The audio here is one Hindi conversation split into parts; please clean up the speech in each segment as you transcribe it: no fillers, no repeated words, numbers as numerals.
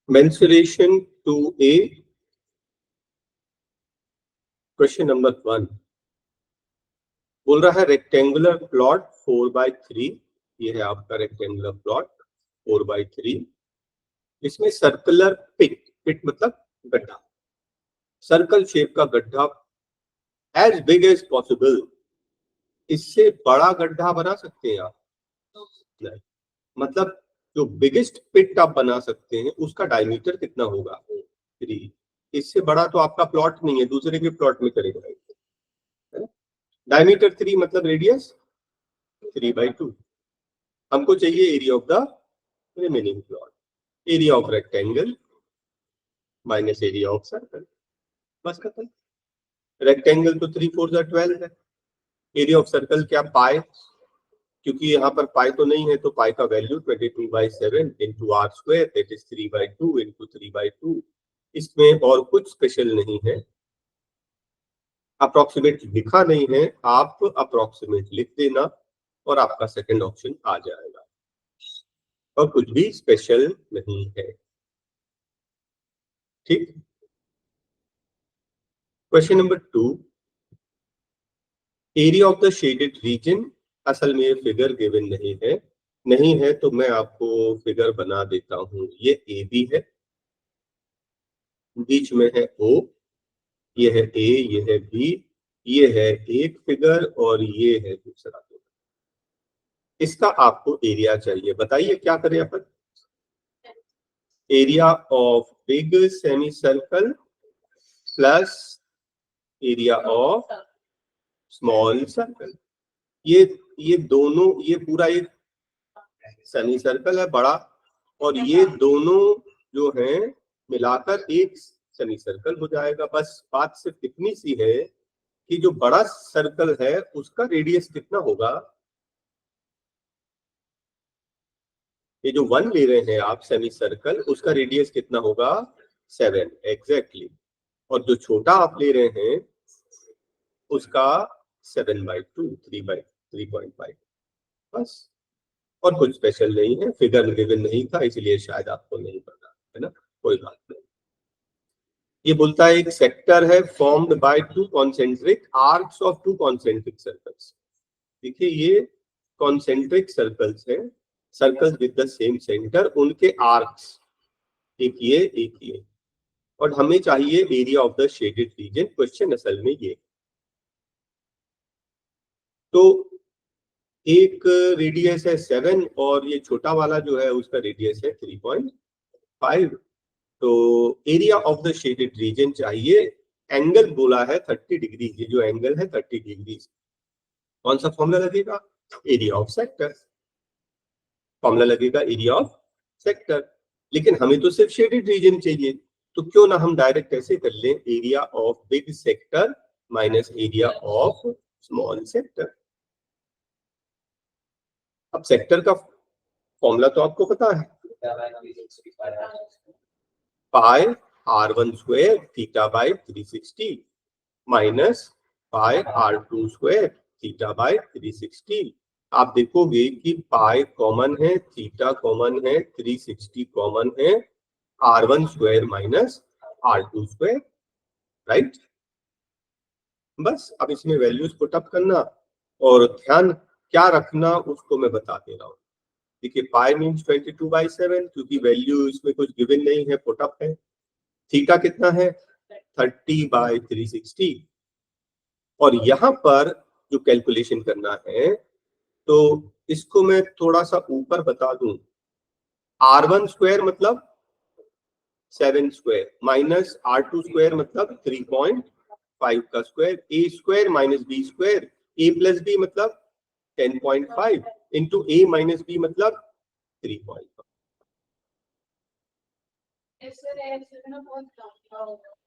Mensuration 2A, क्वेश्चन नंबर 1 बोल रहा है रेक्टेंगुलर प्लॉट 4/3। ये है आपका रेक्टेंगुलर प्लॉट 4/3। इसमें सर्कुलर पिट मतलब गड्ढा, सर्कल शेप का गड्ढा एज बिग एज पॉसिबल। इससे बड़ा गड्ढा बना सकते हैं आप? नहीं, मतलब जो बिगेस्ट पिट आप बना सकते हैं उसका डायमीटर कितना होगा? 3। इससे बड़ा तो आपका प्लॉट नहीं है, दूसरे के प्लॉट में करेगा। डायमीटर 3 मतलब रेडियस 3/2। हमको चाहिए area of the remaining plot. Area of rectangle minus area of circle, बस खत्म। रेक्टेंगल तो 3 4 12 है। एरिया ऑफ सर्कल क्या? पाई, क्योंकि यहाँ पर पाई तो नहीं है तो पाई का value 22/7 into r square that is 3/2 into 3/2। इसमें और कुछ स्पेशल नहीं है, अप्रोक्सीमेट लिखा नहीं है, आप अप्रोक्सीमेट लिख देना और आपका सेकंड ऑप्शन आ जाएगा, और कुछ भी स्पेशल नहीं है। ठीक। Question number 2, area of the shaded region. असल में फिगर गिवन नहीं है तो मैं आपको फिगर बना देता हूं। ये ए बी है, बीच में है ओ, ये है ए, ये है बी, ये है एक फिगर और ये है दूसरा फिगर। इसका आपको एरिया चाहिए। बताइए क्या करें अपन? Area of big semi circle plus area of small circle. ये दोनों, ये पूरा एक सेमी सर्कल है बड़ा, और ये दोनों जो हैं मिलाकर एक सेमी सर्कल हो जाएगा। बस बात सिर्फ इतनी सी है कि जो बड़ा सर्कल है उसका रेडियस कितना होगा। ये जो 1 ले रहे हैं आप सेमी सर्कल, उसका रेडियस कितना होगा? 7 एग्जैक्टली। और जो छोटा आप ले रहे हैं उसका 7/2 3/3.5, बस। और कुछ स्पेशल नहीं है, फिगर गिवन नहीं था इसलिए शायद आपको नहीं पता है ना, कोई बात नहीं। ये बोलता है एक सेक्टर है formed by 2 concentric arcs of 2 concentric circles. देखिए ये कॉन्सेंट्रिक सर्कल्स हैं, circles with the same centre, उनके आर्क्स, एक ये, और हमें चाहिए area of the shaded region. Question असल में ये, तो एक रेडियस है 7 और ये छोटा वाला जो है उसका रेडियस है 3.5। तो area of the shaded region चाहिए। एंगल बोला है 30 डिग्री, ये जो एंगल है 30 डिग्री। कौन सा फॉर्मूला लगेगा? Area of sector. फॉर्मूला लगेगा एरिया ऑफ सेक्टर। लेकिन हमें तो सिर्फ शेडेड रीजन चाहिए, तो क्यों ना हम डायरेक्ट ऐसे कर लें, area of big sector minus area of small sector. अब सेक्टर का फॉर्मूला तो आपको पता है, पाई r1 square theta by 360 minus pi r2 square theta by 360। आप देखोगे कि पाई कॉमन है, थीटा कॉमन है, 360 कॉमन है, r1 square minus r2 square, right. बस अब इसमें वैल्यूज पुट अप करना, और ध्यान क्या रखना उसको मैं बता दे रहा हूँ। देखिए पाई मीन्स 22/7, क्योंकि वैल्यू इसमें कुछ गिवन नहीं है, पुट अप है। थीटा कितना है? 30/360। और यहां पर जो कैलकुलेशन करना है, तो इसको मैं थोड़ा सा ऊपर बता दूं। r1 स्क्वायर मतलब 7 स्क्वायर माइनस r2 स्क्वायर मतलब 3.5 का square, a square minus b square, a plus b मतलब 10.5 इंटू a माइनस b मतलब 3.5।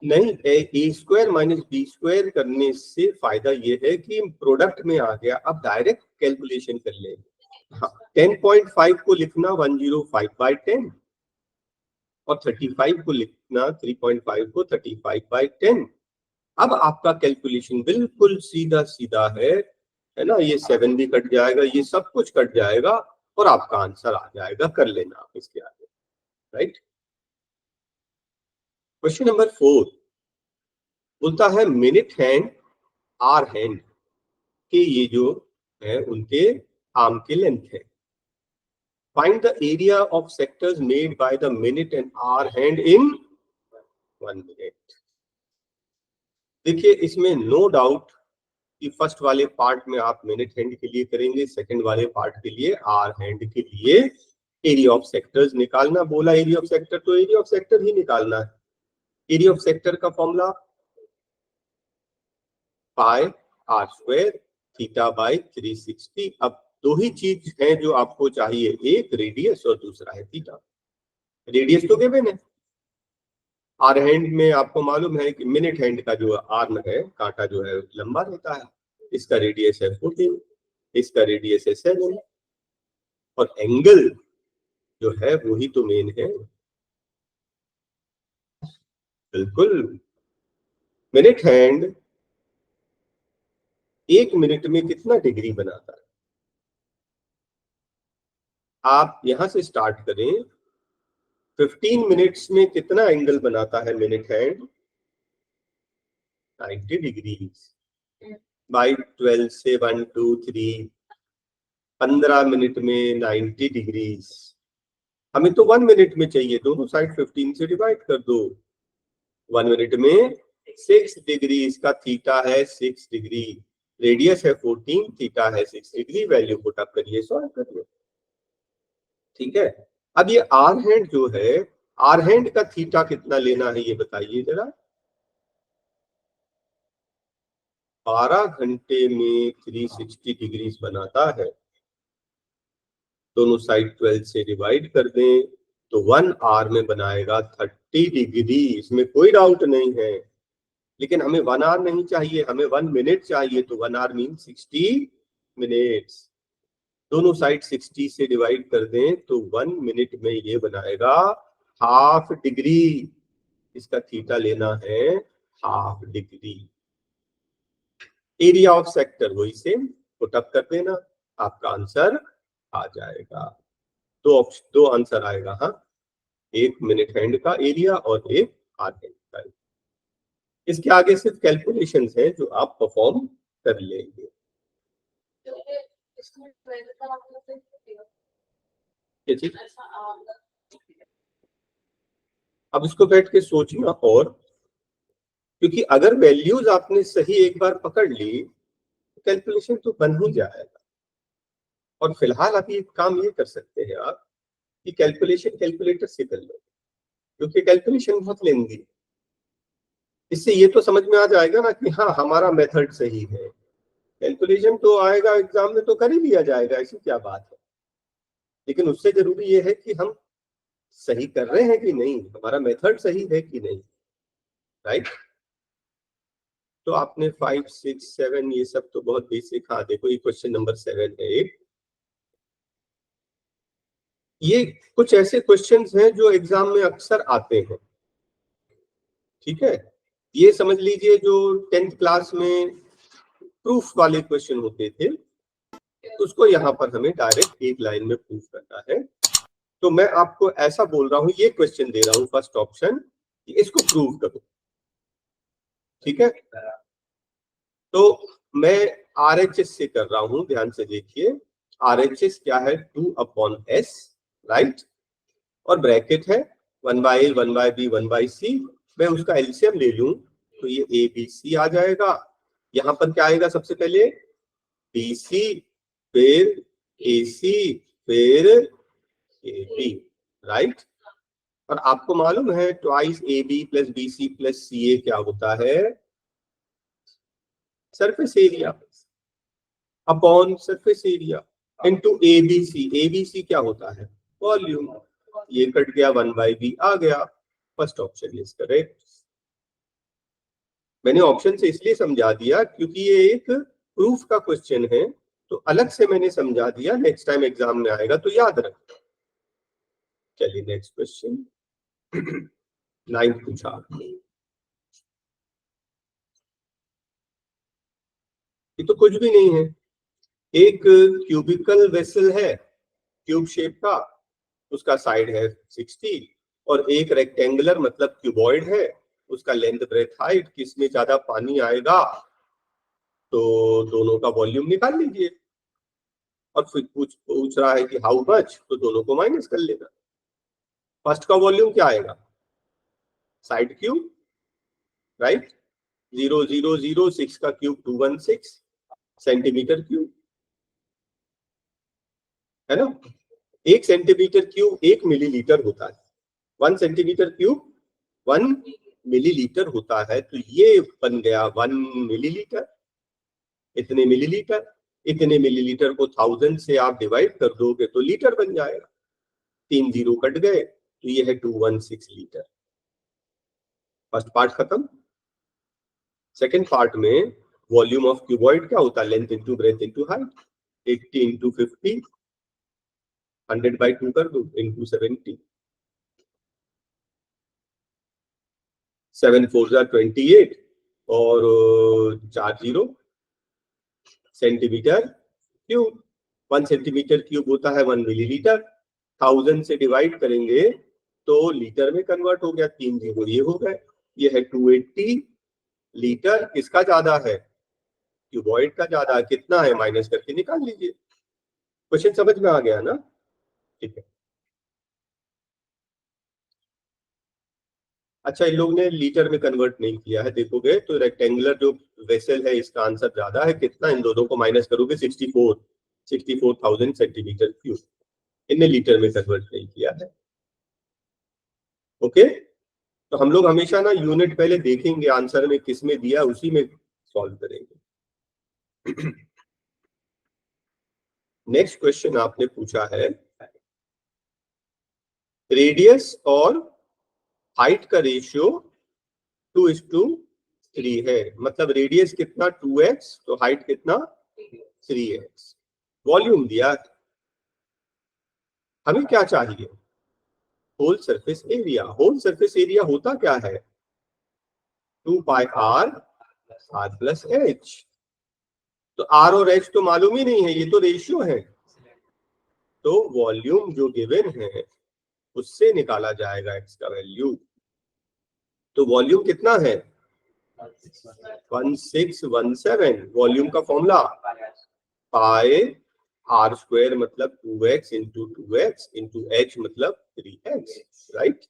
नहीं, ए स्क्वायर माइनस बी स्क्वायर करने से फायदा ये है कि प्रोडक्ट में आ गया, अब डायरेक्ट कैलकुलेशन कर ले। हाँ, 10.5 को लिखना 105/10 और 35 को लिखना 3.5 को 35/10। अब आपका कैलकुलेशन बिल्कुल सीधा सीधा है ना। ये 7 भी कट जाएगा, ये सब कुछ कट जाएगा और आपका आंसर आ जाएगा। कर लेना आप इसके आगे, राइट। क्वेश्चन नंबर 4 बोलता है मिनट हैंड आर हैंड के ये जो है उनके आर्म की लेंथ है। Find the area of sectors made by the minute and hour hand in 1 minute. देखिए इसमें नो डाउट कि फर्स्ट वाले पार्ट में आप मिनट हैंड के लिए करेंगे, सेकंड वाले पार्ट के लिए आर हैंड के लिए एरिया ऑफ सेक्टर्स निकालना बोला। एरिया ऑफ सेक्टर तो एरिया ऑफ सेक्टर ही निकालना है। एरिया ऑफ सेक्टर का formula pi r square theta by 360। अब दो ही चीज है जो आपको चाहिए, एक रेडियस और दूसरा है थीटा। रेडियस तो गिवन है, आर हैंड में आपको मालूम है कि मिनट हैंड का जो आर्म है, कांटा जो है लंबा रहता है, इसका रेडियस है 14, इसका रेडियस है 7 और एंगल जो है वही तो मेन है। बिल्कुल, मिनट हैंड 1 मिनट में कितना डिग्री बनाता है? आप यहां से स्टार्ट करें, 15 मिनट्स में कितना एंगल बनाता है मिनट हैंड? 90 डिग्रीज बाई 12 से 1 2 3 15 मिनट में 90 डिग्रीज। हमें तो 1 मिनट में चाहिए, दोनों साइड 15 से डिवाइड कर दो। 1 मिनट में 6 डिग्री, इसका थीटा है 6 डिग्री, रेडियस है 14, थीटा है 6 डिग्री। वैल्यू पुट अप करिए, सॉल्व करिए। ठीक है, अब ये आर हैंड जो है, आर हैंड का थीटा कितना लेना है ये बताइए जरा। 12 घंटे में 360 डिग्री बनाता है, दोनों साइड 12 से डिवाइड कर दें तो 1 आवर में बनाएगा 30 डिग्री, इसमें कोई डाउट नहीं है। लेकिन हमें 1 आवर नहीं चाहिए, हमें 1 मिनट चाहिए, तो 1 आवर मीन 60 मिनट्स। दोनों साइड 60 से डिवाइड कर दें तो 1 मिनट में ये बनाएगा हाफ डिग्री। इसका थीटा लेना है half degree. Area of sector वही सेम, पुट अप कर देना, आपका आंसर आ जाएगा। दो आंसर आएगा, हाँ, एक मिनट हैंड का एरिया और एक आर हैंड का। इसके आगे सिर्फ कैलकुलेशंस है जो आप परफॉर्म कर लेंगे। अब इसको बैठ के सोचना, और क्योंकि अगर वैल्यूज आपने सही एक बार पकड़ ली तो कैलकुलेशन तो बन ही जाएगा। और फिलहाल अभी एक काम ये कर सकते हैं आप कि कैलकुलेशन कैलकुलेटर से कर लो, क्योंकि कैलकुलेशन बहुत लेंदी है। इससे ये तो समझ में आ जाएगा ना कि हाँ हमारा मेथड सही है। कैलकुलेशन तो आएगा एग्जाम में तो कर ही लिया जाएगा, ऐसी क्या बात है। लेकिन उससे जरूरी ये है कि हम सही कर रहे हैं कि नहीं, हमारा मेथड सही है कि नहीं, राइट। तो आपने 5 6 7 ये सब तो बहुत बेसिक। हाँ देखो, ये क्वेश्चन नंबर 7 है एक। ये कुछ ऐसे क्वेश्चंस हैं जो एग्जाम में अक्सर आते हैं, ठीक है। ये समझ लीजिए जो 10th क्लास में प्रूफ वाले क्वेश्चन होते थे, उसको यहाँ पर हमें डायरेक्ट एक लाइन में प्रूफ करना है। तो मैं आपको ऐसा बोल रहा हूं, ये क्वेश्चन दे रहा हूं फर्स्ट ऑप्शन कि इसको प्रूव करो, ठीक है। तो मैं RHS से कर रहा हूं, ध्यान से देखिए। RHS क्या है? 2/s, राइट, और ब्रैकेट है 1/a 1/b 1/c। मैं उसका एलसीएम ले लूं तो ये ABC आ जाएगा। यहां पर क्या आएगा? सबसे पहले BC, फिर AC, फिर AB, राइट। और आपको मालूम है twice AB plus BC plus CA क्या होता है? Surface area upon surface area into ABC। ABC क्या होता है? वॉल्यूम। ये कट गया, 1/b आ गया। First option is correct. मैंने ऑप्शन से इसलिए समझा दिया क्योंकि ये एक प्रूफ का क्वेश्चन है, तो अलग से मैंने समझा दिया, नेक्स्ट टाइम एग्जाम में आएगा तो याद रखना। चलिए नेक्स्ट क्वेश्चन 9 पूछा। ये तो कुछ भी नहीं है, एक क्यूबिकल वेसल है क्यूब शेप का, उसका साइड है 60 और एक रेक्टेंगुलर मतलब क्यूबॉइड है, उसका लेंथ ब्रेथ हाइट, किसमें ज्यादा पानी आएगा तो दोनों का वॉल्यूम निकाल लीजिए। और फिर पूछ रहा है कि हाउ मच, तो दोनों को माइनस कर लेना। फर्स्ट का वॉल्यूम क्या आएगा, साइड क्यूब, राइट, 0006 का क्यूब 216 सेंटीमीटर क्यूब, है ना। 1 सेंटीमीटर क्यूब 1 मिलीलीटर होता है, 1 सेंटीमीटर क्यूब 1 मिलीलीटर होता है, तो ये बन गया 1 मिलीलीटर। इतने मिलीलीटर, इतने मिलीलीटर को 1000 से आप डिवाइड कर दोगे तो लीटर बन जाएगा। 3 जीरो कट गए, तो ये है 216 लीटर। फर्स्ट पार्ट खत्म। सेकेंड पार्ट में वॉल्यूम ऑफ क्यूबॉइड क्या होता है, length into breadth into height. 80 into 50, 100/2 कर दो, इंटू 70, 7 4 28 और 4 zero centimetre cube. 1 centimetre cube होता है 1 मिलीलीटर। 1000 से डिवाइड करेंगे तो लीटर में कन्वर्ट हो गया, 3 जीरो ये हो गए। ये है 280 लीटर। किसका ज्यादा है, क्यूबॉइड का ज्यादा है। कितना है माइनस करके निकाल लीजिए। क्वेश्चन समझ में आ गया ना, ठीक है। अच्छा, इन लोग ने लीटर में कन्वर्ट नहीं किया है, देखोगे तो रेक्टेंगुलर जो वेसल है इसका आंसर ज्यादा है। कितना, इन दोनों को माइनस करोगे 64,000 सेंटीमीटर क्यूब। इनने लीटर में कन्वर्ट नहीं किया है। ओके, तो हम लोग हमेशा ना यूनिट पहले देखेंगे आंसर में किस में दिया, उसी में सॉल्व करेंगे। नेक्स्ट क्वेश्चन आपने पूछा है, रेडियस और हाइट का रेशियो 2:3 है। मतलब रेडियस कितना 2x, तो हाइट कितना 3x। वॉल्यूम दिया, हमें क्या चाहिए, whole surface area. Whole surface area होता क्या है, 2πr r+h। तो r और h तो मालूम ही नहीं है, ये तो रेशियो है। तो वॉल्यूम जो गिवन है उससे निकाला जाएगा x का वैल्यू। तो वॉल्यूम कितना है 1617। वॉल्यूम का फॉर्मूला पाई r स्क्वायर मतलब 2x into 2x into h मतलब 3x, राइट।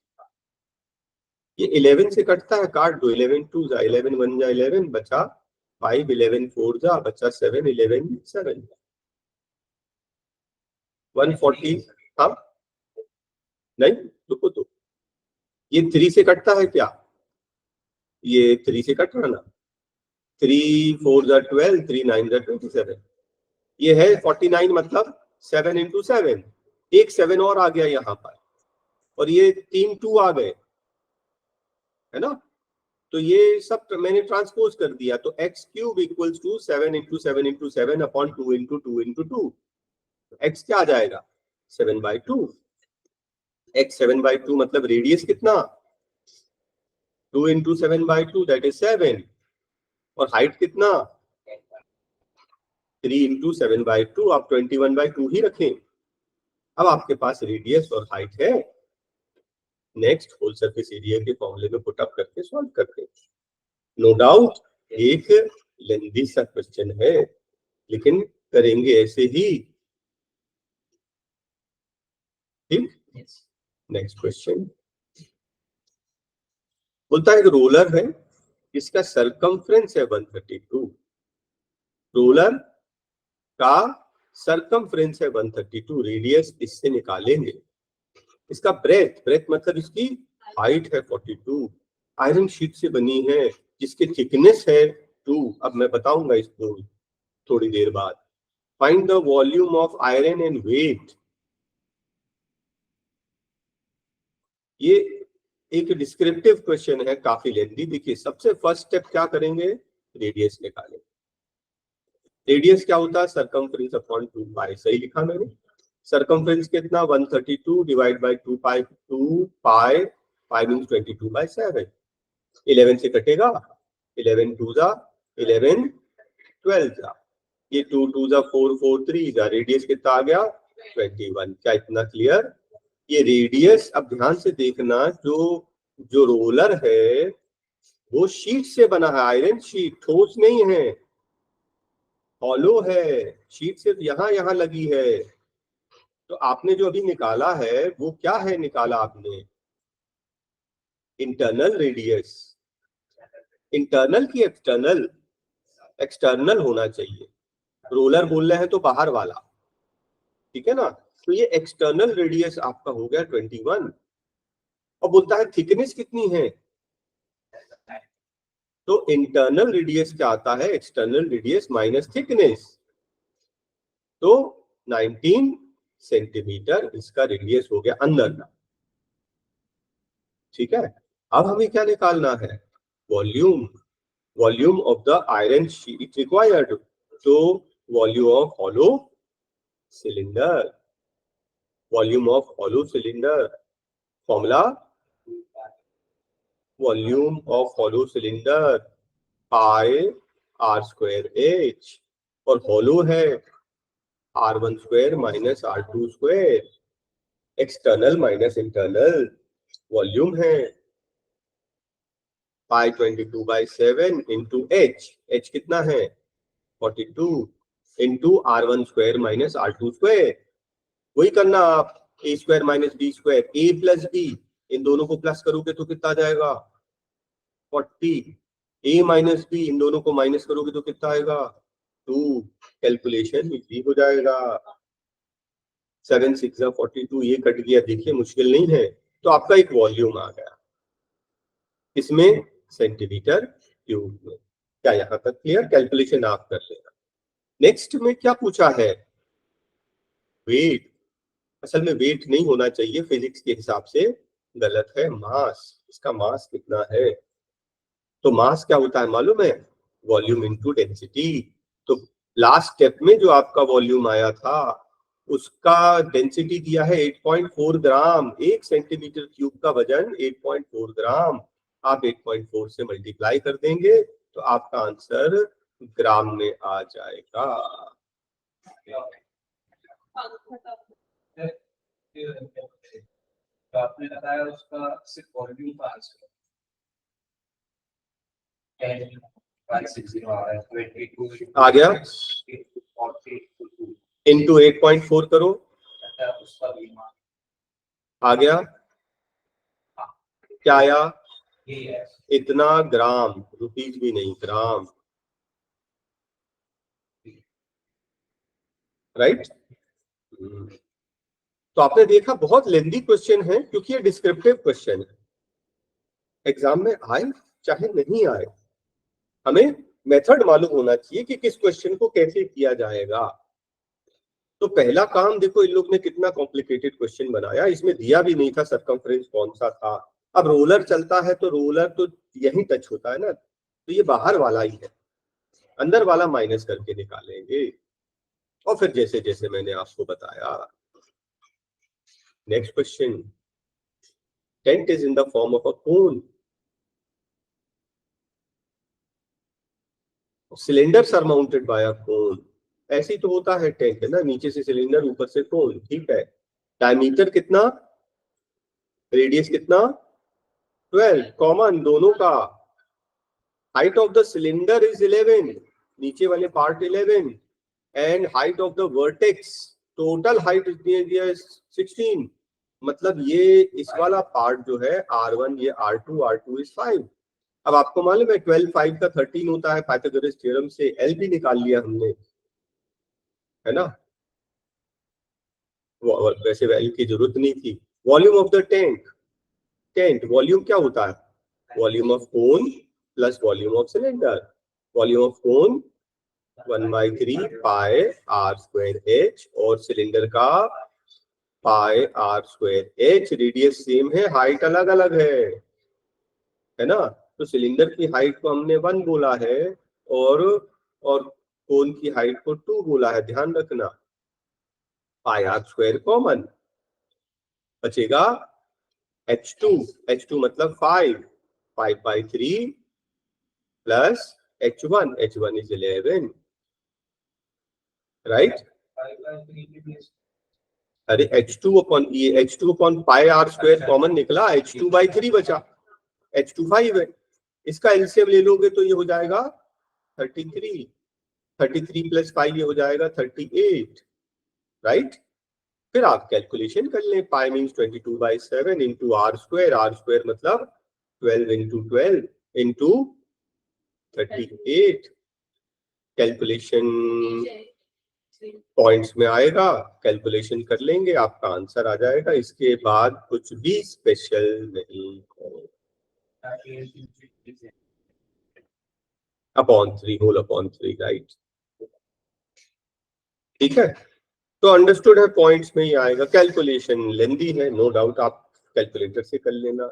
ये 11 से कटता है, काट दो। 11 2 जा 11, 1 जा 11, बचा 5, 11 4 जा बचा 7, 11 7, 140। हाँ नहीं, रुको तो, ये 3 से कटता है क्या, ये 3 से कट रहा ना। 3 4 जा 12, 3 9 जा 27। ये है 49 मतलब 7 इंटू 7, एक 7 और आ गया यहाँ पर, और ये 3 2 आ गए, है ना। तो ये सब मैंने ट्रांसपोज कर दिया, तो x cube equals to 7 into 7 into 7 upon 2 into 2 into 2। X क्या आ जाएगा 7/2। एक्स 7/2 मतलब रेडियस कितना 2 इंटू 7/2 दैट इज 7, और हाइट कितना 3 इंटू 7/2, आप 21/2 ही रखें। अब आपके पास रेडियस और हाइट है। नेक्स्ट होल सरफेस एरिया के फॉर्मूले में पुट अप करके सॉल्व करते हैं। नो डाउट एक लेंथी सा क्वेश्चन है, लेकिन करेंगे ऐसे ही, ठीक। नेक्स्ट क्वेश्चन बोलता है एक रोलर है, इसका सरकमफ्रेंस है 132। रोलर का सरकमफ्रेंस है 132, रेडियस इससे निकालेंगे। इसका ब्रेथ, ब्रेथ मतलब इसकी हाइट है 42। आयरन शीट से बनी है जिसकी थिकनेस है 2। अब मैं बताऊंगा इसको थोड़ी देर बाद। Find the volume of iron and weight. ये एक डिस्क्रिप्टिव क्वेश्चन है, काफी लेंथी। देखिए सबसे फर्स्ट स्टेप क्या करेंगे, रेडियस निकालेंगे। रेडियस क्या होता है, सरकमफ्रेंस अपॉन 2 पाई। सही लिखा मैंने। सरकमफ्रेंस कितना 132 divide by 2 pi, 2 pi, pi means 22/7। 11 से कटेगा, 11 2 जा 11, 12 जा, ये 2 2 जा 4 4 3 जा, रेडियस कितना आ गया 21। क्या इतना क्लियर, ये रेडियस, अब ध्यान से देखना, जो रोलर है वो शीट से बना है, आयरन शीट, ठोस नहीं है, हॉलो है, शीट सिर्फ यहाँ लगी है। तो आपने जो अभी निकाला है वो क्या है, निकाला आपने इंटरनल रेडियस। इंटरनल की एक्सटर्नल, एक्सटर्नल होना चाहिए, रोलर बोल रहे हैं तो बाहर वाला, ठीक है ना। तो ये एक्सटर्नल रेडियस आपका हो गया 21। और बोलता है थिकनेस कितनी है, तो इंटरनल रेडियस क्या आता है, एक्सटर्नल रेडियस माइनस थिकनेस, तो 19 सेंटीमीटर इसका रेडियस हो गया अंदर का, ठीक है। अब हमें क्या निकालना है, volume, volume of the iron sheet required, तो volume of hollow cylinder, volume of hollow cylinder, formula volume of hollow cylinder pi r square h, और हॉलो है R1 square minus R2 square, external minus internal, volume है पाई 22/7 इंटू एच कितना है 42 into R1 square minus R2 square. वही करना आप, ए square minus B square, A plus B, इन दोनों को प्लस करोगे तो कितना आ जाएगा 40, ए माइनस बी, इन दोनों को माइनस करोगे तो कितना आएगा 2, कैलकुलेशन इजी हो जाएगा। 7 6 42, ये कट गया, देखिए मुश्किल नहीं है। तो आपका एक वॉल्यूम आ गया, इसमें सेंटीमीटर क्यूब में। क्या यहाँ तक क्लियर, कैलकुलेशन आप कर लेना। नेक्स्ट में क्या पूछा है, वेट। असल में वेट नहीं होना चाहिए, फिजिक्स के हिसाब से गलत है, मास, इसका मास कितना है। तो मास क्या होता है मालूम है, वॉल्यूम इनटू डेंसिटी। तो लास्ट स्टेप में जो आपका वॉल्यूम आया था उसका डेंसिटी दिया है 8.4 ग्राम, 1 सेंटीमीटर क्यूब का वजन 8.4 ग्राम। आप 8.4 से मल्टीप्लाई कर देंगे तो आपका आंसर ग्राम में आ जाएगा। तो आपने बताया उसका सिर्फ वॉल्यूम का आंसर आ गया, इंटू 8.4 करो, आ गया, क्या आया, इतना ग्राम, रुपीज भी नहीं, ग्राम, राइट। तो आपने देखा बहुत लेंथी क्वेश्चन है क्योंकि ये डिस्क्रिप्टिव क्वेश्चन है, एग्जाम में आए चाहे नहीं आए, हमें मेथड मालूम होना चाहिए कि किस क्वेश्चन को कैसे किया जाएगा। तो पहला काम देखो, इन लोग ने कितना कॉम्प्लिकेटेड क्वेश्चन बनाया, इसमें दिया भी नहीं था सरकमफ्रेंस कौन सा था। अब रोलर चलता है तो रोलर तो यही टच होता है ना, तो ये बाहर वाला ही है, अंदर वाला माइनस करके निकालेंगे। और फिर जैसे जैसे मैंने आपको बताया। Next question, tent is in the form of a cone, cylinders are mounted by a cone, ऐसे ही तो होता है टेंट, है ना, नीचे से सिलेंडर ऊपर से कोन, ठीक है। डायमीटर कितना, रेडियस कितना 12, कॉमन दोनों का। Height of the cylinder is 11, नीचे वाले part 11, and height of the vertex, total height इतनी दिया है 16, मतलब ये इस वाला पार्ट जो है R1, ये R2 इज 5। अब आपको मालूम है 12 5 का 13 होता है, पाइथागोरस थ्योरम से L भी निकाल लिया हमने, है ना, वैसे वैल्यू की जरूरत नहीं थी। Volume of the tent, tent volume क्या होता है, volume of cone plus volume of cylinder, volume of cone 1/3 pi r square h, और सिलेंडर का pi r square h. Radius same है, हाइट अलग अलग है ना। तो सिलेंडर की हाइट को हमने 1 बोला है और कोन की हाइट को 2 बोला है, ध्यान रखना। पाई आर स्क्वायर कॉमन, बचेगा H2 मतलब 5/3 प्लस H1 इज 11, राइट। अरे H2 अपॉन ये H2 upon pi r square common निकला, H2/3 बचा, H2 5 है, इसका एलसीएम ले लोगे तो ये हो जाएगा 33, 33 प्लस 5 ये हो जाएगा 38, राइट। फिर आप कैलकुलेशन कर लें, pi means 22/7 into r square मतलब 12 इंटू 12 इंटू 38, कैलकुलेशन पॉइंट्स में आएगा, कैलकुलेशन कर लेंगे, आपका आंसर आ जाएगा। इसके बाद कुछ भी स्पेशल नहीं है। अपॉन 3 होल अपॉन 3, राइट, ठीक है। तो अंडरस्टूड है, पॉइंट्स में ही आएगा। कैलकुलेशन लेंदी है, नो डाउट, आप कैलकुलेटर से कर लेना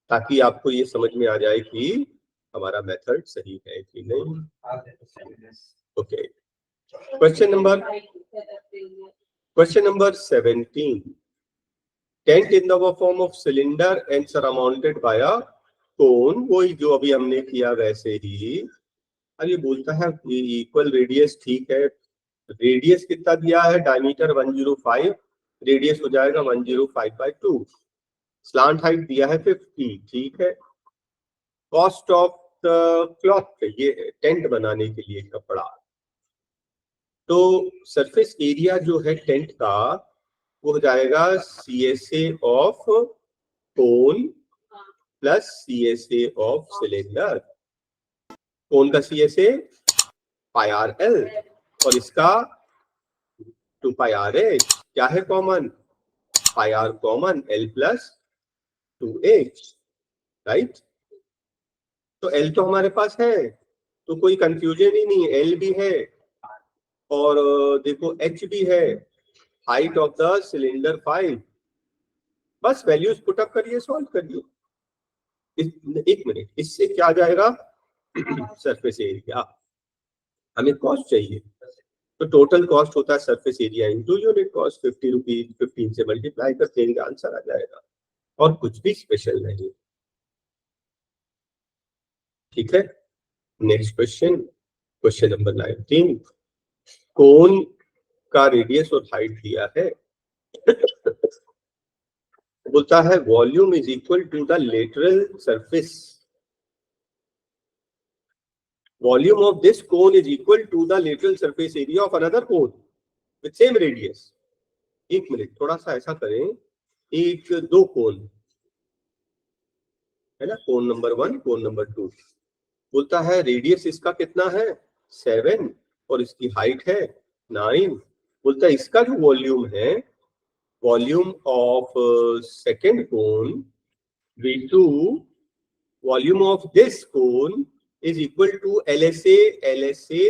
ताकि आपको ये समझ में आ जाए कि हमारा मेथड सही है कि नहीं। Okay, question number 17, tent in the form of cylinder and surrounded by a cone, वही जो अभी हमने किया वैसे ही। अब ये बोलता है इक्वल रेडियस, ठीक है, रेडियस कितना दिया है, डायमीटर 105, रेडियस हो जाएगा 105/2, स्लांट हाइट दिया है 50, ठीक है। कॉस्ट ऑफ द क्लॉथ, ये टेंट बनाने के लिए कपड़ा, तो सरफेस एरिया जो है टेंट का वो हो जाएगा CSA of cone plus CSA of cylinder. Cone का CSA πRL और इसका 2πRH, क्या है common, πR common, L plus 2H, right. तो L तो हमारे पास है, तो कोई कंफ्यूजन ही नहीं, L भी है और देखो H भी है, हाइट ऑफ द सिलेंडर 5, बस वैल्यूज पुट अप करिए, सॉल्व करिए। एक मिनट, इससे क्या जाएगा सरफेस एरिया, हमें कॉस्ट चाहिए, तो टोटल कॉस्ट होता है surface area into unit cost, 50 rupees, 15 से मल्टीप्लाई कर देंगे, आंसर आ जाएगा, और कुछ भी स्पेशल नहीं, ठीक है। Next question, question number 19, cone का रेडियस और हाइट दिया है, बोलता है volume is equal to the lateral surface, volume of this cone is equal to the lateral surface area of another cone with same radius। एक मिनट, थोड़ा सा ऐसा करें, एक दो कोन है ना, कोन नंबर 1, कोन नंबर 2, बोलता है रेडियस इसका कितना है 7 और इसकी हाइट है 9, बोलता है इसका जो वॉल्यूम है, volume of second cone V2, volume of this cone is equal to LSA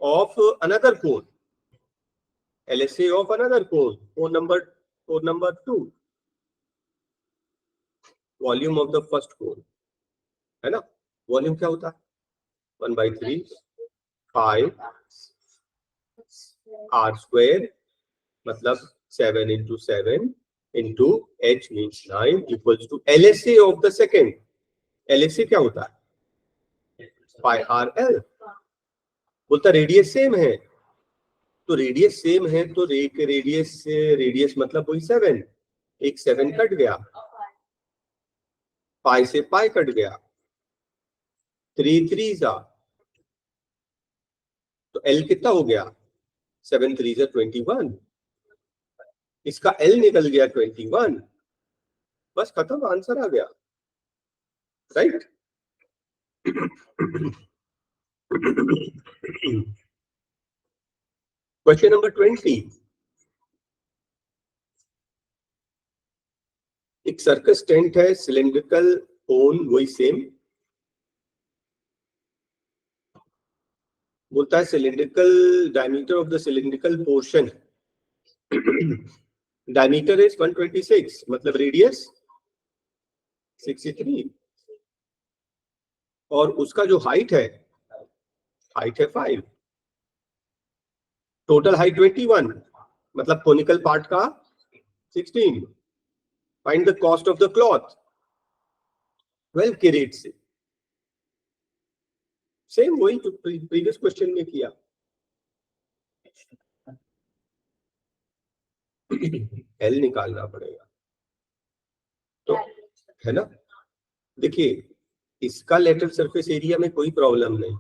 of another cone, LSA of another cone, cone number 2, volume of the first cone, है ना। वॉल्यूम क्या होता है 1/3 5 R स्क्वायर मतलब 7 into 7 into H means 9 equals to LSA of the second, LSA क्या होता है πRL, बोलता रेडियस सेम है, तो रेडियस सेम है तो एक रेडियस से रेडियस मतलब वही 7, एक 7 कट गया, पाई से पाई कट गया, 3 3 जा, तो L कितना हो गया 7 3 जा 21, इसका L निकल गया 21, बस खत्म, आंसर आ गया, राइट। क्वेश्चन नंबर 20, एक सर्कस टेंट है, सिलेंड्रिकल कोन वही सेम, बोलता है cylindrical diameter of the cylindrical portion, diameter is 126 मतलब रेडियस 63 और उसका जो हाइट है 5, टोटल हाइट 21 मतलब कोनिकल पार्ट का 16, find the cost of the cloth 12 carat से, सेम वही जो प्रीवियस क्वेश्चन में किया, एल निकालना पड़ेगा, तो है ना। देखिए इसका लेटरल सरफेस एरिया में कोई प्रॉब्लम नहीं,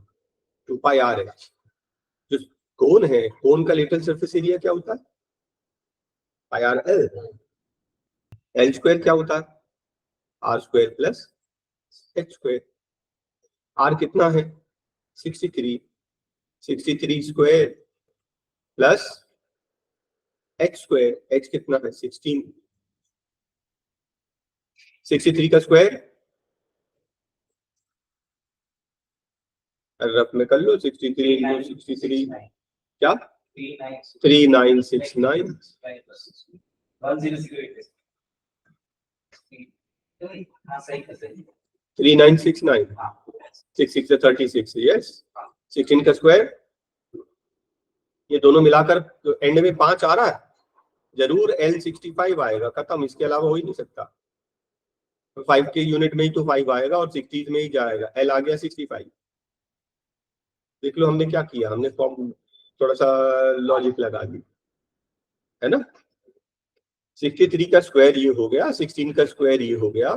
2 पाई आर एच। जो कोन है, कोन का लेटरल सरफेस एरिया क्या होता है, pi r l. L square क्या होता है, r square plus h square. R कितना है, 63, 63 square plus h square. H कितना है, 16, 63 का स्क्वायर रफ में कर लो, 63 इंटू 63 क्या, 3969। 3969, 6 6 36, यस। 16 का स्क्वायर, ये दोनों मिलाकर एंड में 5 आ रहा है, जरूर L 65 आएगा, खत्म, इसके अलावा हो ही नहीं सकता। 5 के यूनिट में ही तो 5 आएगा और 60 में ही जाएगा, L आ गया 65। देख लो हमने क्या किया, हमने फॉर्म थोड़ा सा लॉजिक लगा दी, है ना। 63 का स्क्वायर ये हो गया, 16 का स्क्वायर ये हो गया,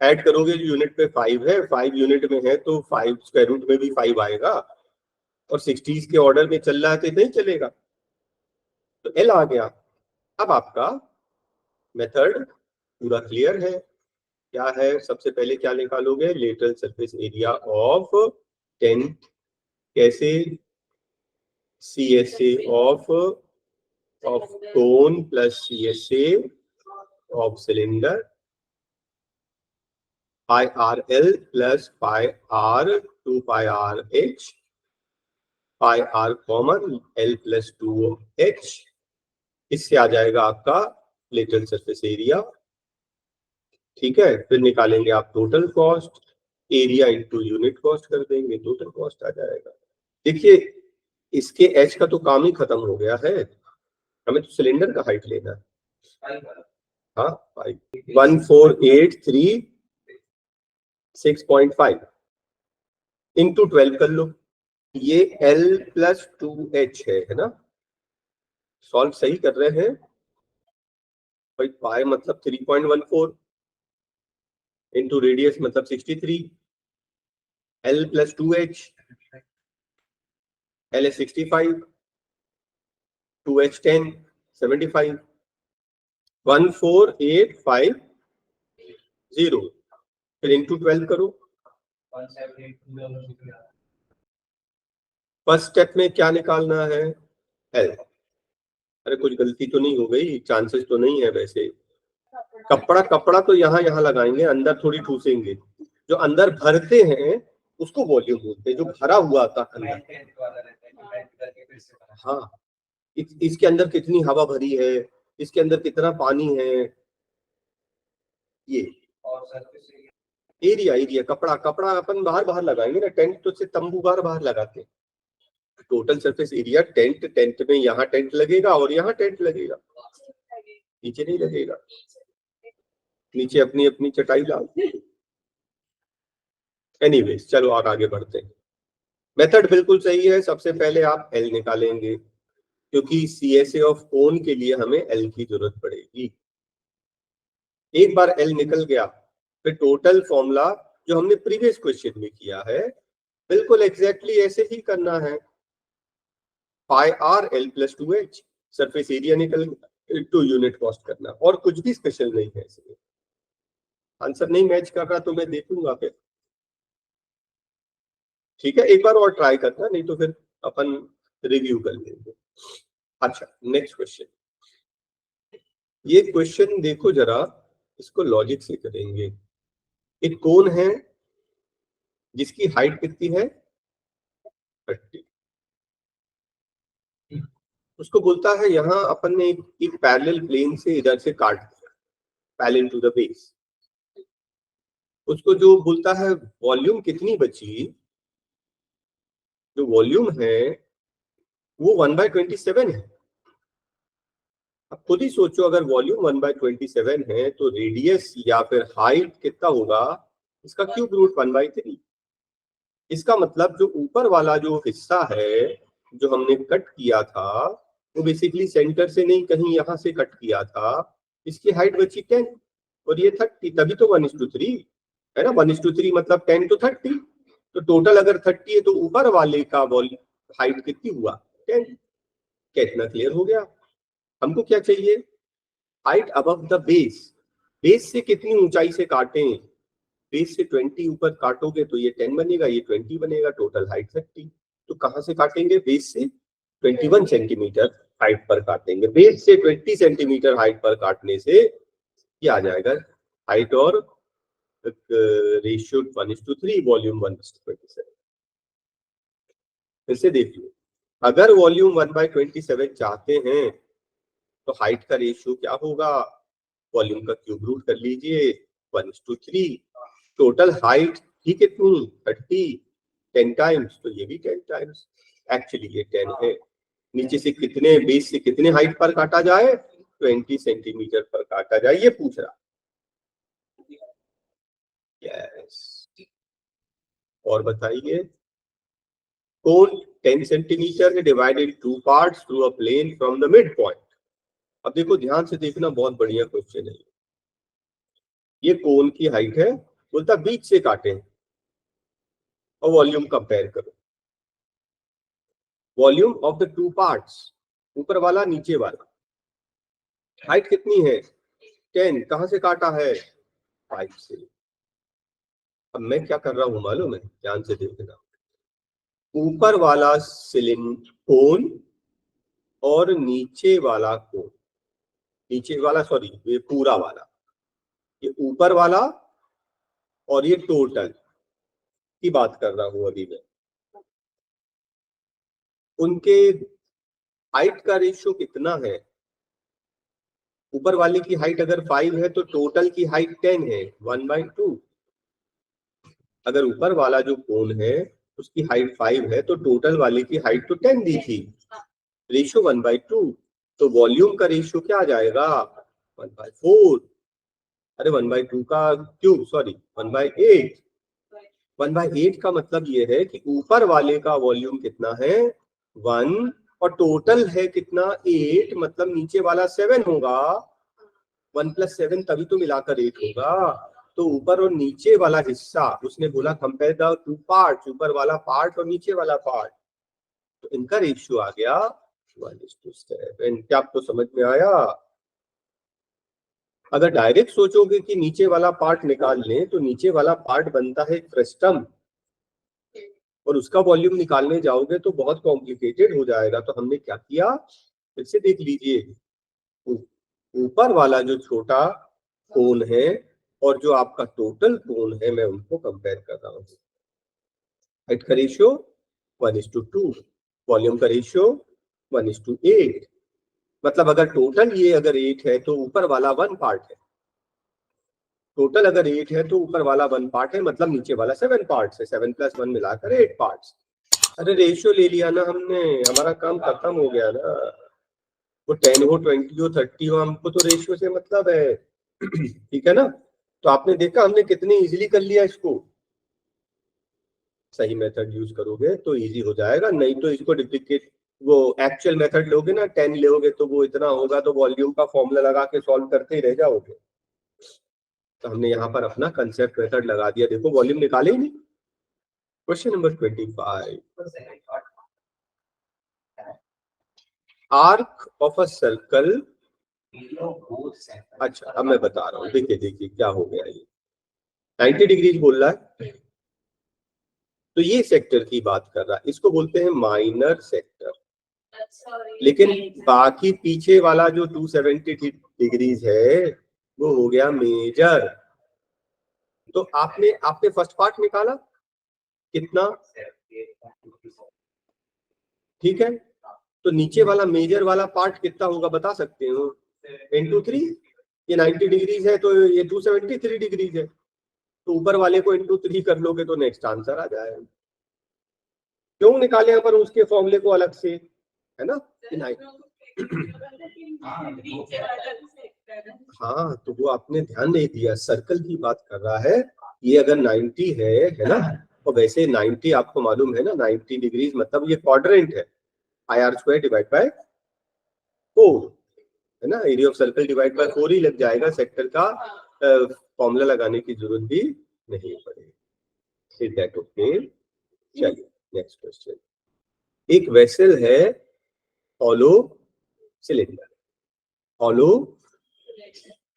ऐड करोगे यूनिट पे 5 है, 5 यूनिट में है तो 5 स्क्वायर रूट में भी 5 आएगा, और 60 के ऑर्डर में चल रहा है तो नहीं चलेगा, तो L आ गया। अब आपका मेथड पूरा क्लियर है, क्या है, सबसे पहले क्या निकालोगे, lateral surface area of tent, कैसे, CSA of cone plus CSA of cylinder, pi r l plus pi r 2 pi r h, pi r common L plus 2H, इससे आ जाएगा आपका लेटरल सरफेस एरिया। ठीक है, फिर निकालेंगे आप total cost, area into unit cost कर देंगे, टोटल कॉस्ट आ जाएगा। देखिए इसके एच का तो काम ही खत्म हो गया है, हमें तो सिलेंडर का हाइट लेना है। हाँ 14836.5 इंटू 12 कर लो, ये L प्लस 2H है ना, सॉल्व सही कर रहे हैं भाई। पाई मतलब 3.14 इंटू रेडियस मतलब 63, L प्लस 2H, L है 65, 2H 10, 75, 14850, फिर इंटू 12 करो। फर्स्ट स्टेप में क्या निकालना है, L। अरे कुछ गलती तो नहीं हो गई, चांसेस तो नहीं है वैसे, कपड़ा कपड़ा तो यहाँ यहाँ लगाएंगे, अंदर थोड़ी ठूसेंगे, जो अंदर भरते हैं उसको वॉल्यूम बोलते हैं, जो भरा हुआ था अंदर। हाँ इसके अंदर कितनी हवा भरी है, इसके अंदर कितना पानी है, ये एरिया, एरिया कपड़ा, कपड़ा अपन बाहर बाहर लगाएंगे ना, टेंट तो से तंबू बाहर बाहर लगाते हैं। Total surface area tent, tent में यहाँ टेंट लगेगा और यहाँ टेंट लगेगा, नीचे नहीं लगेगा, नीचे अपनी अपनी चटाई डाल। एनीवेज चलो और आगे बढ़ते हैं। मेथड बिल्कुल सही है, सबसे पहले आप L निकालेंगे, क्योंकि CSA ऑफ कोन के लिए हमें L की जरूरत पड़ेगी। एक बार L निकल गया, फिर टोटल फॉर्मूला जो हमने प्रीवियस क्वेश्चन में किया है, बिल्कुल एग्जैक्टली ऐसे ही करना है, pi r L plus 2H, surface area निकल टू यूनिट कॉस्ट करना, और कुछ भी स्पेशल नहीं है इसमें। आंसर नहीं मैच कर रहा तो मैं देखूंगा फिर, ठीक है, एक बार और ट्राई करना, नहीं तो फिर अपन रिव्यू कर लेंगे। अच्छा नेक्स्ट क्वेश्चन, ये क्वेश्चन देखो जरा, इसको लॉजिक से करेंगे। एक कोन है जिसकी हाइट कितनी है 30, उसको बोलता है यहाँ अपन ने एक पैरेलल प्लेन से इधर से काट दिया, पैरेलल टू द बेस, उसको जो बोलता है वॉल्यूम कितनी बची, जो वॉल्यूम है वो 1/27 है। अब खुद ही सोचो, अगर वॉल्यूम 1/27 है तो रेडियस या फिर हाइट कितना होगा, इसका क्यूब रूट 1/3। इसका मतलब जो ऊपर वाला जो हिस्सा है जो हमने कट किया था, वो बेसिकली सेंटर से नहीं कहीं यहाँ से कट किया था, इसकी हाइट बची 10 और ये 30, तभी तो 1:3 है ना। 1:3 मतलब 10 to 30, तो टोटल अगर 30 है तो ऊपर वाले का वॉल्यूम हाइट कितनी हुआ 10। क्या इतना क्लियर हो गया? हमको क्या चाहिए? Height above the base. Base से कितनी ऊंचाई से काटें? बेस से 20 ऊपर काटोगे तो ये 10 बनेगा, ये 20 बनेगा, टोटल हाइट 30। तो कहां से काटेंगे? बेस से 21 सेंटीमीटर हाइट पर काटेंगे। बेस से 20 सेंटीमीटर हाइट पर काटने से क्या आ जाएगा? हाइट और रेशियो 1:3, वॉल्यूम 1:27। फिर देख लो, अगर वॉल्यूम 1/27 चाहते हैं तो हाइट का रेशियो क्या होगा? वॉल्यूम का क्यूब रूट कर लीजिए, 1:3। टोटल हाइट ही कितनी? 30, 10 टाइम्स, तो ये भी 10 टाइम्स। एक्चुअली ये 10 है। नीचे से कितने, बेस से कितने हाइट पर काटा जाए? 20 सेंटीमीटर पर काटा जाए, ये पूछ रहा। यस। और बताइए, कोन 10 सेंटीमीटर है, divided 2 parts through a plane from the mid point. अब देखो, ध्यान से देखना, बहुत बढ़िया क्वेश्चन है। ये कोन की हाइट है, बोलता बीच से काटे और वॉल्यूम कंपेयर करो। वॉल्यूम ऑफ द 2 पार्ट्स, ऊपर वाला नीचे वाला, हाइट कितनी है? 10। कहां से काटा है? 5 से। अब मैं क्या कर रहा हूं मालूम है? ध्यान से देखना, ऊपर वाला कोन और नीचे वाला कोन, नीचे वाला सॉरी ये पूरा वाला, ये ऊपर वाला और ये टोटल की बात कर रहा हूं अभी मैं। उनके हाइट का रेशियो कितना है? ऊपर वाले की हाइट अगर 5 है तो टोटल की हाइट 10 है, 1/2। अगर ऊपर वाला जो कोन है उसकी हाइट 5 है तो टोटल वाले की हाइट तो 10 दी थी, रेशियो 1/2। तो वॉल्यूम का रेशियो क्या आ जाएगा? 1/4। अरे 1/2 का क्यूब, सॉरी 1/8। 1/8 का मतलब ये है कि ऊपर वाले का वॉल्यूम कितना है? 1, और टोटल है कितना? 8, मतलब नीचे वाला 7 होगा। 1 + 7 तभी तो मिलाकर 8 होगा। तो ऊपर और नीचे वाला हिस्सा, उसने बोला कंपेयर द 2 पार्ट्स, ऊपर वाला पार्ट और नीचे वाला पार्ट, तो इनका रेशियो आ गया 1:7। क्या आपको समझ में आया? अगर डायरेक्ट सोचोगे कि नीचे वाला पार्ट निकाल लें तो नीचे वाला पार्ट बनता है फ्रस्टम, और उसका वॉल्यूम निकालने जाओगे तो बहुत कॉम्प्लिकेटेड हो जाएगा। तो हमने क्या किया, फिर से देख लीजिए, ऊपर वाला जो छोटा कोन है और जो आपका टोटल कोन है, मैं उनको कंपेयर कर रहा हूँ। हाइट का रेशियो 1:2, वॉल्यूम का रेशियो 1:8। मतलब अगर टोटल ये अगर 8 है तो ऊपर वाला 1 पार्ट है, टोटल अगर 8 है तो ऊपर वाला 1 पार्ट है, मतलब नीचे वाला 7 पार्ट्स है, 7 + 1 मिलाकर 8 पार्ट्स। अरे रेशियो ले लिया ना हमने, हमारा काम खत्म हो गया ना। वो 10 हो, 20 हो, 30 हो, हमको तो रेशियो से मतलब है। ठीक है ना? तो आपने देखा हमने कितने इजीली कर लिया इसको। सही मेथड यूज करोगे तो इजी हो जाएगा, नहीं तो इसको डुप्लीकेट, वो एक्चुअल मेथड लोगे ना, 10 लोगे तो वो इतना होगा, तो वॉल्यूम का फॉर्मूला लगा के सॉल्व करते ही रह जाओगे। तो हमने यहाँ पर अपना कंसेप्ट मेथड लगा दिया। देखो वॉल्यूम निकाले ही नहीं। Question number 25, arc of a circle. अच्छा अब मैं बता रहा हूँ, देखिए देखिए क्या हो गया, ये 90 डिग्री बोल रहा है, तो ये सेक्टर की बात कर रहा है, इसको बोलते हैं माइनर सेक्टर। लेकिन बाकी पीछे वाला जो 270 डिग्रीज है वो हो गया मेजर। तो आपने आपने फर्स्ट पार्ट निकाला कितना? ठीक है, तो नीचे वाला मेजर वाला पार्ट कितना होगा बता सकते हो? 3। ये 90 डिग्रीज है तो ये 273 डिग्रीज है, तो ऊपर वाले को 3 कर लोगे तो नेक्स्ट आंसर आ जाएगा। क्यों निकाले यहाँ पर उसके फॉर्मूले को अलग से, है ना? हाँ, तो वो आपने ध्यान नहीं दिया, सर्कल की बात कर रहा है। ये अगर 90 है ना, तो वैसे 90 आपको मालूम है ना, 90 डिग्रीज मतलब ये क्वाड्रेंट है, IR² / 4 है ना, area of circle divide by 4 ही लग जाएगा, सेक्टर का फॉर्मूला लगाने की जरूरत भी नहीं पड़ेगी। Is that okay? चलिए नेक्स्ट क्वेश्चन। एक वेसल है हॉलो सिलेंडर, हॉलो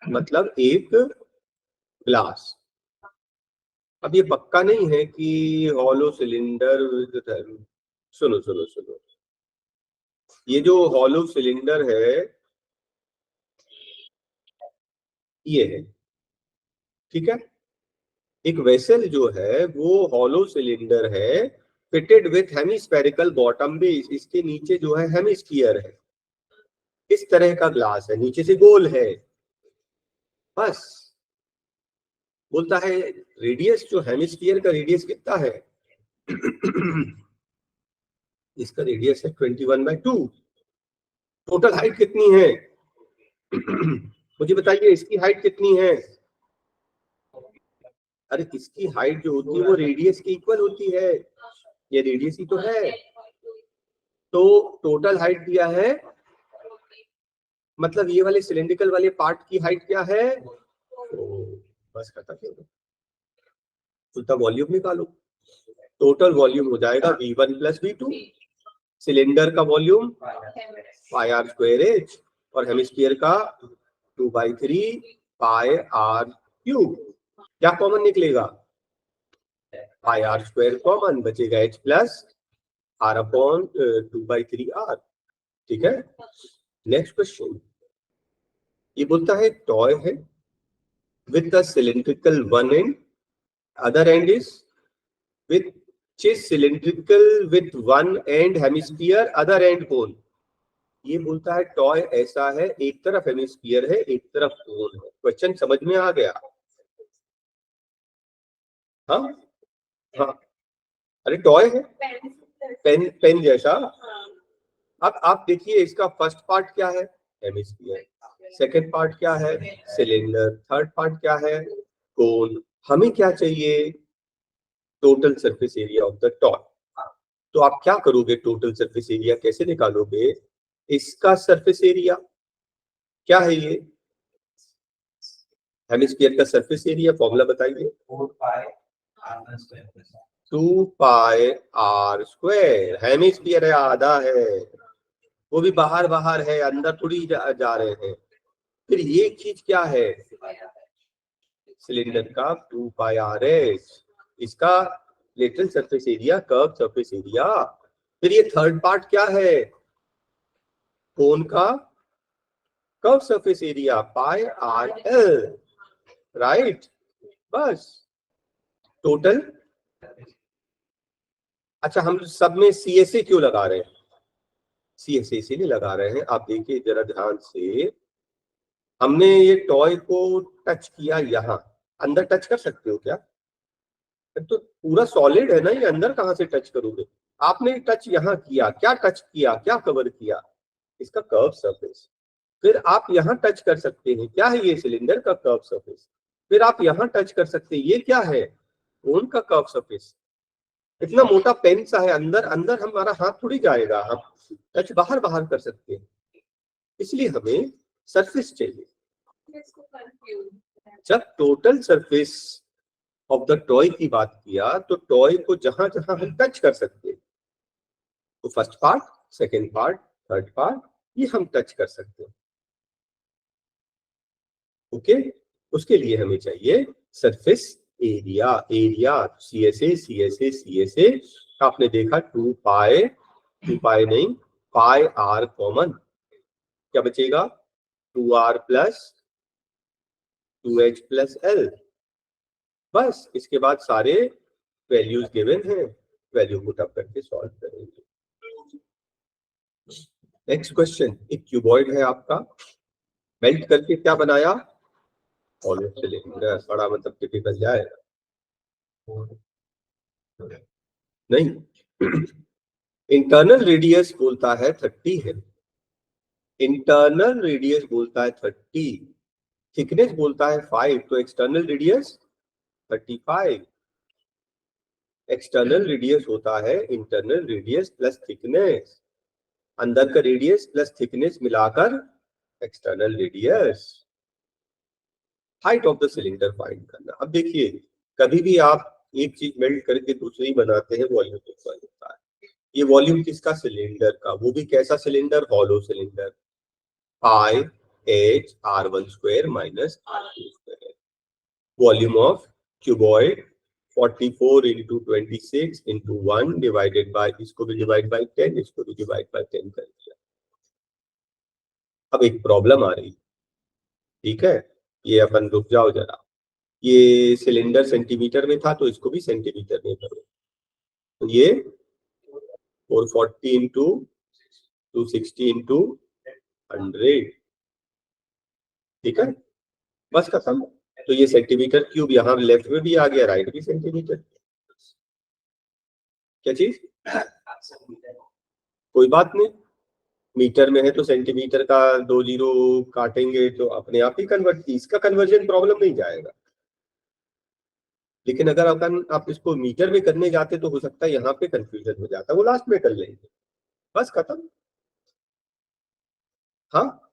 मतलब एक ग्लास। अब ये पक्का नहीं है कि हॉलो सिलेंडर, सुनो सुनो सुनो, ये जो हॉलो सिलेंडर है ये है, ठीक है। एक वेसल जो है वो हॉलो सिलेंडर है, fitted with hemispherical bottom base, इसके नीचे जो है हेमिस्फीयर है, इस तरह का ग्लास है, नीचे से गोल है। बस बोलता है रेडियस, जो हेमिस्फीयर का रेडियस कितना है इसका रेडियस है 21/2। टोटल हाइट कितनी है मुझे बताइए, इसकी हाइट कितनी है? अरे इसकी हाइट जो होती है वो रेडियस की इक्वल होती है, ये रेडियस ही तो है। तो टोटल हाइट दिया है, मतलब ये वाले सिलेंड्रिकल वाले पार्ट की हाइट क्या है? तो बस खत्म हो गया, उसका वॉल्यूम निकालो। टोटल वॉल्यूम हो जाएगा V1 प्लस V2, सिलेंडर का volume pi r square h, और हेमिस्फीयर का 2/3 पाई आर क्यूब। क्या कॉमन निकलेगा? पाई आर स्क्वायर कॉमन, बचेगा h plus r upon 2/3 r. ठीक है, नेक्स्ट क्वेश्चन। ये बोलता है टॉय है with the cylindrical one end, other end is which is cylindrical with one end hemisphere, other end cone। ये बोलता है टॉय ऐसा है, एक तरफ हेमिस्फीयर है एक तरफ कोन है। क्वेश्चन समझ में आ गया? हाँ हाँ, अरे टॉय है, पेन पेन जैसा। अब आप देखिए इसका फर्स्ट पार्ट क्या है? हेमिस्फीयर। सेकंड पार्ट क्या है? सिलेंडर। थर्ड पार्ट क्या है? कोन। हमें क्या चाहिए? Total surface area of the toy. तो आप क्या करोगे? टोटल सरफेस एरिया कैसे निकालोगे? इसका सरफेस एरिया क्या है? ये हेमिस्फीयर का सरफेस एरिया, फॉर्मूला बताइए। 2 पाई आर स्क्वायर। हेमिस्फीयर है, आधा है, वो भी बाहर बाहर है, अंदर थोड़ी जा रहे हैं। फिर ये चीज क्या है? सिलेंडर का 2 पाई आर एच, इसका lateral surface area, curve surface area. फिर ये थर्ड पार्ट क्या है? कोन का कर्व सरफेस एरिया, पाई आर एल, राइट। बस टोटल। अच्छा, हम सब में CSA क्यों लगा रहे हैं? CSA इसीलिए लगा रहे हैं, आप देखिए जरा ध्यान से। हमने ये टॉय को टच किया, यहाँ अंदर टच कर सकते हो क्या? तो पूरा सॉलिड है ना, ये अंदर कहाँ से टच करोगे? आपने टच यहाँ किया, क्या टच किया, क्या कवर किया? इसका कर्व सरफेस। फिर आप यहाँ टच कर सकते हैं, क्या है ये? सिलेंडर का कर्व सरफेस। फिर आप यहाँ टच कर सकते हैं, ये क्या है? कोन का कर्व सरफेस। इतना मोटा पेन सा है, अंदर अंदर हमारा हाथ थोड़ी जाएगा, हम टच बाहर बाहर कर सकते हैं, इसलिए हमें सरफेस चाहिए। जब total surface of the toy की बात किया, तो टॉय को जहां जहां हम टच कर सकते हैं, तो first part, second part, third part, ये हम टच कर सकते हैं। ओके, उसके लिए हमें चाहिए surface area. Area CSA CSA CSA, आपने देखा 2 पाई नहीं, पाई आर कॉमन, क्या बचेगा? 2R plus 2H plus L। बस इसके बाद सारे वैल्यूज गिवन हैं, वैल्यू पुट अप करके सॉल्व करेंगे। Next question. एक क्यूबॉइड है आपका, मेल्ट करके क्या बनाया? Hollow cylinder. बड़ा मतलब टिपिकल जाएगा नहीं इंटरनल रेडियस बोलता है 30 है, इंटरनल रेडियस बोलता है 30, थिकनेस बोलता है 5, तो एक्सटर्नल रेडियस 35। एक्सटर्नल रेडियस होता है इंटरनल रेडियस प्लस थिकनेस। अंदर का रेडियस प्लस थिकनेस मिलाकर external radius, height of the cylinder find करना। अब देखिए, कभी भी आप एक चीज मेल्ट करके दूसरी बनाते हैं, वॉल्यूम इक्वल होता है। ये वॉल्यूम किसका? सिलेंडर का। वो भी कैसा cylinder? Hollow cylinder. Pi H R1 square minus R2 square. Volume of cuboid 44 into 26 into 1 divided by, इसको भी डिवाइड बाय 10, इसको भी डिवाइड बाय 10 कर दिया। अब एक प्रॉब्लम आ रही, ठीक है, ये अपन रुक जाओ जरा। ये सिलेंडर सेंटीमीटर में था तो इसको भी सेंटीमीटर में करो। तो ये 440 इंटू 260 इंटू 100, ठीक है, बस खत्म। तो ये सेंटीमीटर क्यूब यहाँ लेफ्ट में भी आ गया, राइट भी सेंटीमीटर। क्या चीज? कोई बात नहीं, मीटर में है तो सेंटीमीटर का 2 जीरो काटेंगे तो अपने आप ही कन्वर्ट, इसका कन्वर्जन प्रॉब्लम नहीं जाएगा। लेकिन अगर अपन आप इसको मीटर में करने जाते तो हो सकता है यहाँ पे कंफ्यूजन हो जाता, वो लास्ट में कर लेंगे, बस खत्म। हाँ,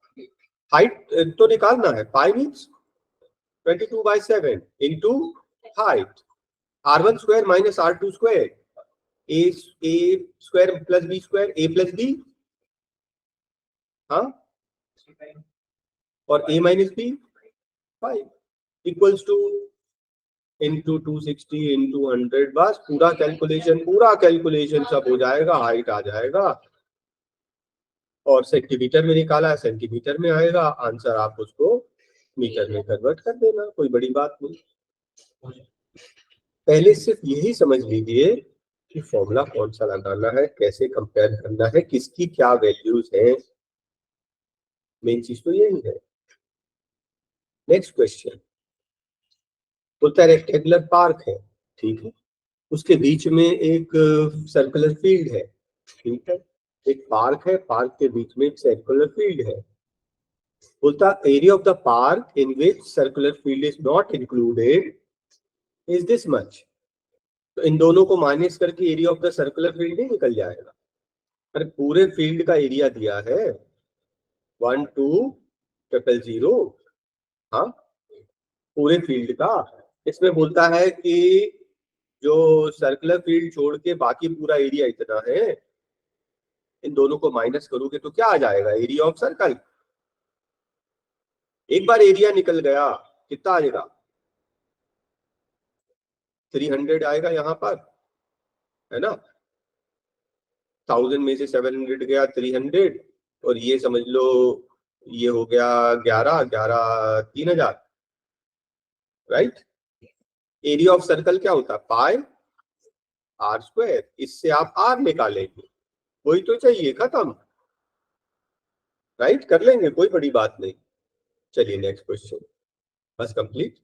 हाइट तो निकालना है। Pi means 22/7 into height, R1 square minus R2 square, A square plus B square, A plus B, हाँ, और A minus B 5 equals to into 260 into 100, बस पूरा कैलकुलेशन सब हो जाएगा, हाइट आ जाएगा। और सेंटीमीटर में निकाला है, सेंटीमीटर में आएगा आंसर, आप उसको मीटर में कन्वर्ट कर देना, कोई बड़ी बात नहीं। पहले सिर्फ यही समझ लीजिए कि फॉर्मूला कौन सा लगाना है, कैसे कंपेयर करना है, किसकी क्या वैल्यूज है, मेन चीज तो यही है। नेक्स्ट क्वेश्चन बोलता है रेक्टेंगुलर पार्क है, ठीक है, उसके बीच में एक सर्कुलर फील्ड है, ठीक है, एक पार्क है, पार्क के बीच में एक सर्कुलर फील्ड है। बोलता area of the park in which circular field is not included is this much. तो इन दोनों को माइनस करके area of the circular field नहीं निकल जाएगा? अरे पूरे फील्ड का एरिया दिया है 12,000, हाँ, पूरे फील्ड का। इसमें बोलता है कि जो सर्कुलर फील्ड छोड़ के बाकी पूरा एरिया इतना है, इन दोनों को माइनस करोगे तो क्या आ जाएगा? Area of circle. एक बार एरिया निकल गया, कितना आएगा? 300 आएगा यहाँ पर, है ना। 1000 में से 700 गया, 300, और ये समझ लो ये हो गया 11 11 3000, राइट। एरिया ऑफ सर्कल क्या होता है? पाई R स्क्वायर, इससे आप R निकालेंगे, वही तो चाहिए, खत्म, राइट, कर लेंगे, कोई बड़ी बात नहीं। चलिए नेक्स्ट क्वेश्चन, बस कंप्लीट।